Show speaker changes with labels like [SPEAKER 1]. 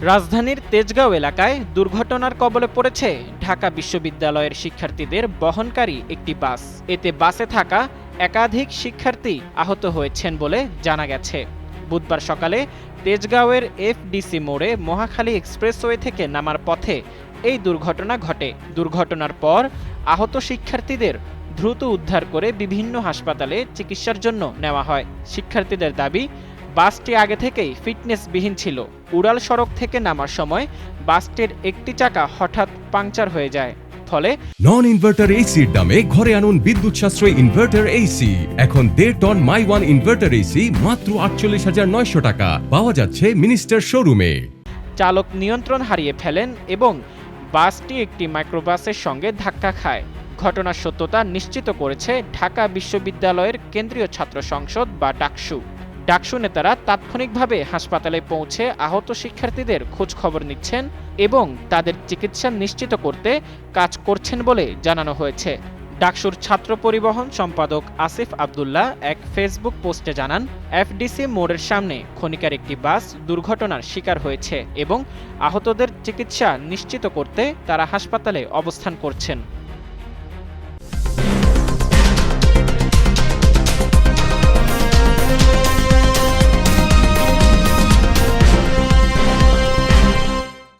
[SPEAKER 1] রাজধানীর তেজগাঁও এলাকায় দুর্ঘটনার কবলে পড়েছে ঢাকা বিশ্ববিদ্যালয়ের শিক্ষার্থীদের বহনকারী একটি বাস। এতে বাসে থাকা একাধিক শিক্ষার্থী আহত হয়েছেন বলে জানা গেছে। বুধবার সকালে তেজগাঁওয়ের এফডিসি মোড়ে মহাখালী এক্সপ্রেসওয়ে থেকে নামার পথে এই দুর্ঘটনা ঘটে। দুর্ঘটনার পর আহত শিক্ষার্থীদের দ্রুত উদ্ধার করে বিভিন্ন হাসপাতালে চিকিৎসার জন্য নেওয়া হয়। শিক্ষার্থীদের দাবি, বাসটি আগে থেকেই ফিটনেসবিহীন ছিল। উড়াল সড়ক থেকে নামার সময় বাসটির একটি চাকা হঠাৎ পাংচার হয়ে যায়। ফলে
[SPEAKER 2] নন ইনভার্টার এসির দামে ঘরে আনুন বিদ্যুৎ সাশ্রয়ী ইনভার্টার এসি। এখন 1.5 ton my one inverter AC মাত্র 48,900 টাকা পাওয়া যাচ্ছে মিনিস্টার শোরুমে।
[SPEAKER 1] চালক নিয়ন্ত্রণ হারিয়ে ফেলেন এবং বাসটি একটি মাইক্রোবাসের সঙ্গে ধাক্কা খায়। ঘটনার সত্যতা নিশ্চিত করেছে ঢাকা বিশ্ববিদ্যালয়ের কেন্দ্রীয় ছাত্র সংসদ বা ডাকসু নেতারা তাৎক্ষণিকভাবে হাসপাতালে পৌঁছে আহত শিক্ষার্থীদের খোঁজ খবর নিচ্ছেন এবং তাদের চিকিৎসা নিশ্চিত করতে কাজ করছেন বলে জানানো হয়েছে। ডাকসুর ছাত্র পরিবহন সম্পাদক আসিফ আব্দুল্লাহ এক ফেসবুক পোস্টে জানান, এফডিসি মোড়ের সামনে খনিকার একটি বাস দুর্ঘটনার শিকার হয়েছে এবং আহতদের চিকিৎসা নিশ্চিত করতে তারা হাসপাতালে অবস্থান করছেন।